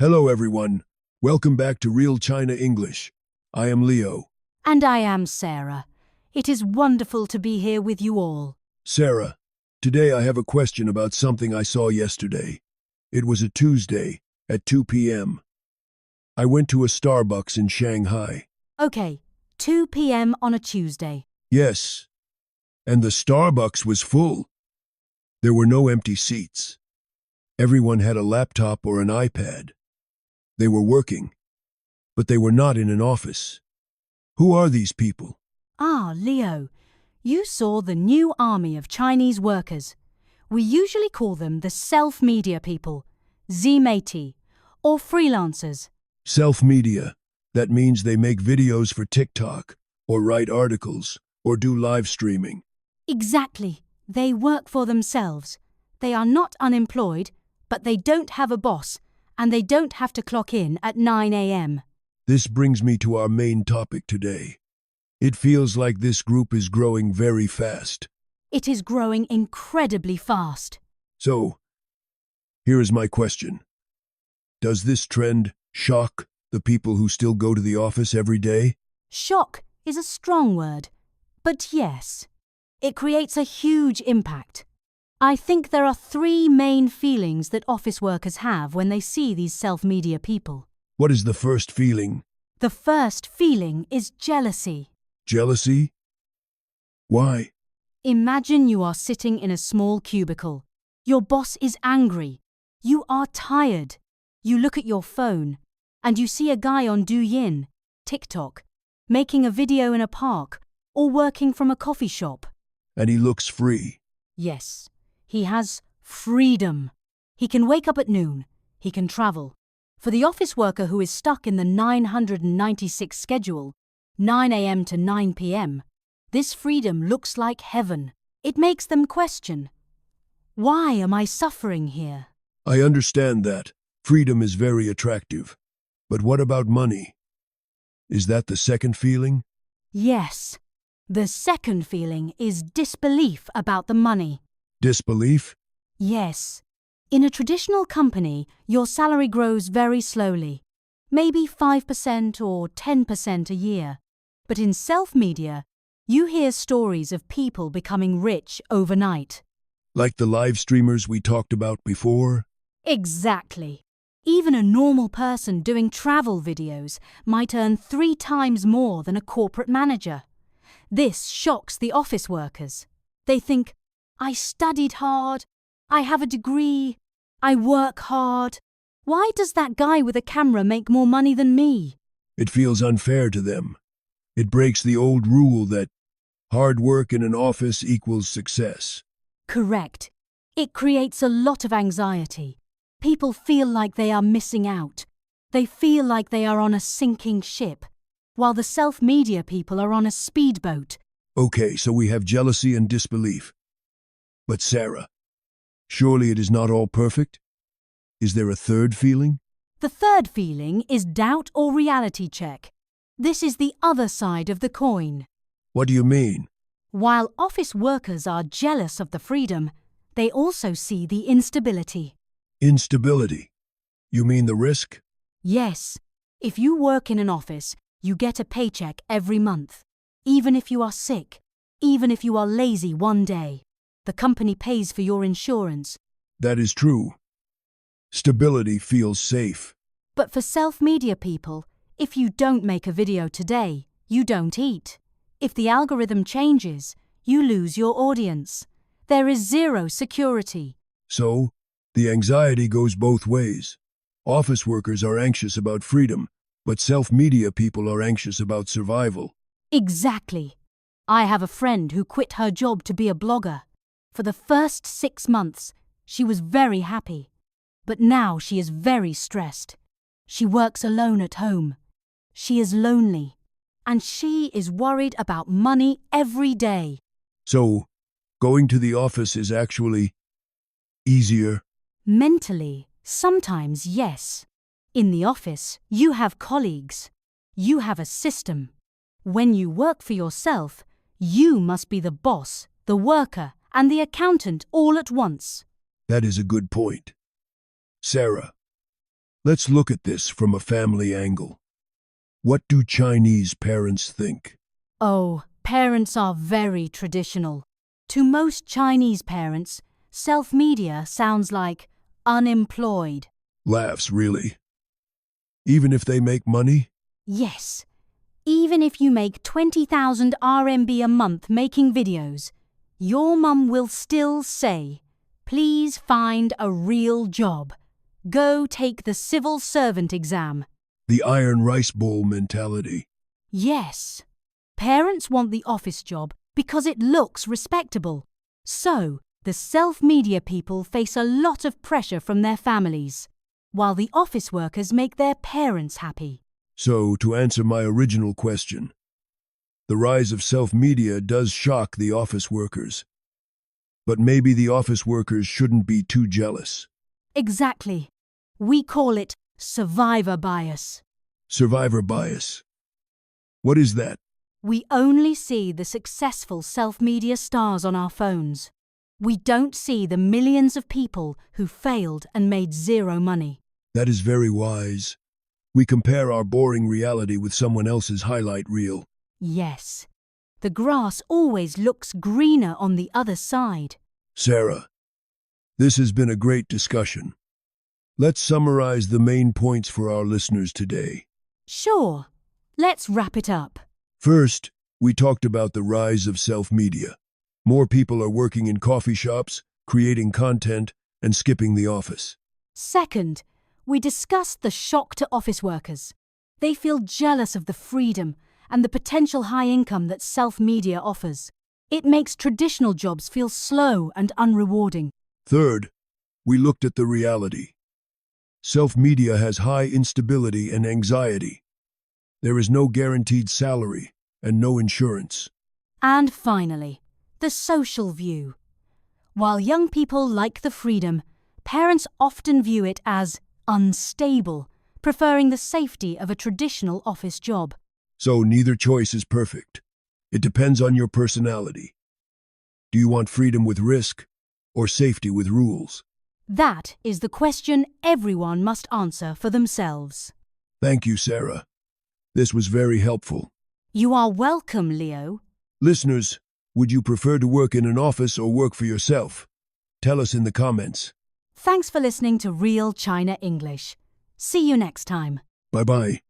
Hello everyone. Welcome back to Real China English. I am Leo. And I am Sarah. It is wonderful to be here with you all. Sarah, today I have a question about something I saw yesterday. It was a Tuesday at 2 p.m. I went to a Starbucks in Shanghai. Okay, 2 p.m. on a Tuesday. Yes, and the Starbucks was full. There were no empty seats. Everyone had a laptop or an iPad. They were working, but they were not in an office. Who are these people? Ah, Leo, you saw the new army of Chinese workers. We usually call them the self-media people, Meiti, or freelancers. Self-media. That means they make videos for TikTok, or write articles, or do live streaming. Exactly. They work for themselves. They are not unemployed, but they don't have a boss, and they don't have to clock in at 9 a.m. This brings me to our main topic today. It feels like this group is growing very fast. It is growing incredibly fast. So, here is my question. Does this trend shock the people who still go to the office every day? Shock is a strong word, but yes, it creates a huge impact. I think there are three main feelings that office workers have when they see these self-media people. What is the first feeling? The first feeling is jealousy. Jealousy? Why? Imagine you are sitting in a small cubicle. Your boss is angry. You are tired. You look at your phone, and you see a guy on Douyin, TikTok, making a video in a park or working from a coffee shop. And he looks free. Yes, he has freedom. He can wake up at noon. He can travel. For the office worker who is stuck in the 996 schedule, 9 a.m. to 9 p.m., this freedom looks like heaven. It makes them question, why am I suffering here? I understand that. Freedom is very attractive. But what about money? Is that the second feeling? Yes. The second feeling is disbelief about the money. Disbelief? Yes. In a traditional company, your salary grows very slowly, maybe 5% or 10% a year. But in self-media, you hear stories of people becoming rich overnight. Like the live streamers we talked about before? Exactly. Even a normal person doing travel videos might earn 3 times more than a corporate manager. This shocks the office workers. They think, I studied hard, I have a degree, I work hard. Why does that guy with a camera make more money than me? It feels unfair to them. It breaks the old rule that hard work in an office equals success. Correct. It creates a lot of anxiety. People feel like they are missing out. They feel like they are on a sinking ship, while the self-media people are on a speedboat. Okay, so we have jealousy and disbelief. But Sarah, surely it is not all perfect? Is there a third feeling? The third feeling is doubt or reality check. This is the other side of the coin. What do you mean? While office workers are jealous of the freedom, they also see the instability. Instability. You mean the risk? Yes. If you work in an office, you get a paycheck every month. Even if you are sick, even if you are lazy one day, the company pays for your insurance. That is true. Stability feels safe. But for self-media people, if you don't make a video today, you don't eat. If the algorithm changes, you lose your audience. There is zero security. So, the anxiety goes both ways. Office workers are anxious about freedom, but self-media people are anxious about survival. Exactly. I have a friend who quit her job to be a blogger. For the first 6 months, she was very happy. But now she is very stressed. She works alone at home. She is lonely. And she is worried about money every day. So, going to the office is actually easier? Mentally, sometimes yes. In the office, you have colleagues. You have a system. When you work for yourself, you must be the boss, the worker, and the accountant all at once. That is a good point. Sarah, Let's look at this from a family angle. What do Chinese parents think? Oh, parents are very traditional. To most Chinese parents, self-media sounds like unemployed. Laughs, really? Even if they make money? Yes, even if you make 20,000 RMB a month making videos, your mum will still say, please find a real job. Go take the civil servant exam. The iron rice bowl mentality. Yes, parents want the office job because it looks respectable. So, the self-media people face a lot of pressure from their families, while the office workers make their parents happy. So, to answer my original question, the rise of self-media does shock the office workers. But maybe the office workers shouldn't be too jealous. Exactly. We call it survivor bias. Survivor bias. What is that? We only see the successful self-media stars on our phones. We don't see the millions of people who failed and made zero money. That is very wise. We compare our boring reality with someone else's highlight reel. Yes. The grass always looks greener on the other side. Sarah, this has been a great discussion. Let's summarize the main points for our listeners today. Sure. Let's wrap it up. First, we talked about the rise of self-media. More people are working in coffee shops, creating content, and skipping the office. Second, we discussed the shock to office workers. They feel jealous of the freedom and the potential high income that self-media offers. It makes traditional jobs feel slow and unrewarding. Third, we looked at the reality. Self-media has high instability and anxiety. There is no guaranteed salary and no insurance. And finally, the social view. While young people like the freedom, parents often view it as unstable, preferring the safety of a traditional office job. So neither choice is perfect. It depends on your personality. Do you want freedom with risk or safety with rules? That is the question everyone must answer for themselves. Thank you, Sarah. This was very helpful. You are welcome, Leo. Listeners, would you prefer to work in an office or work for yourself? Tell us in the comments. Thanks for listening to Real China English. See you next time. Bye-bye.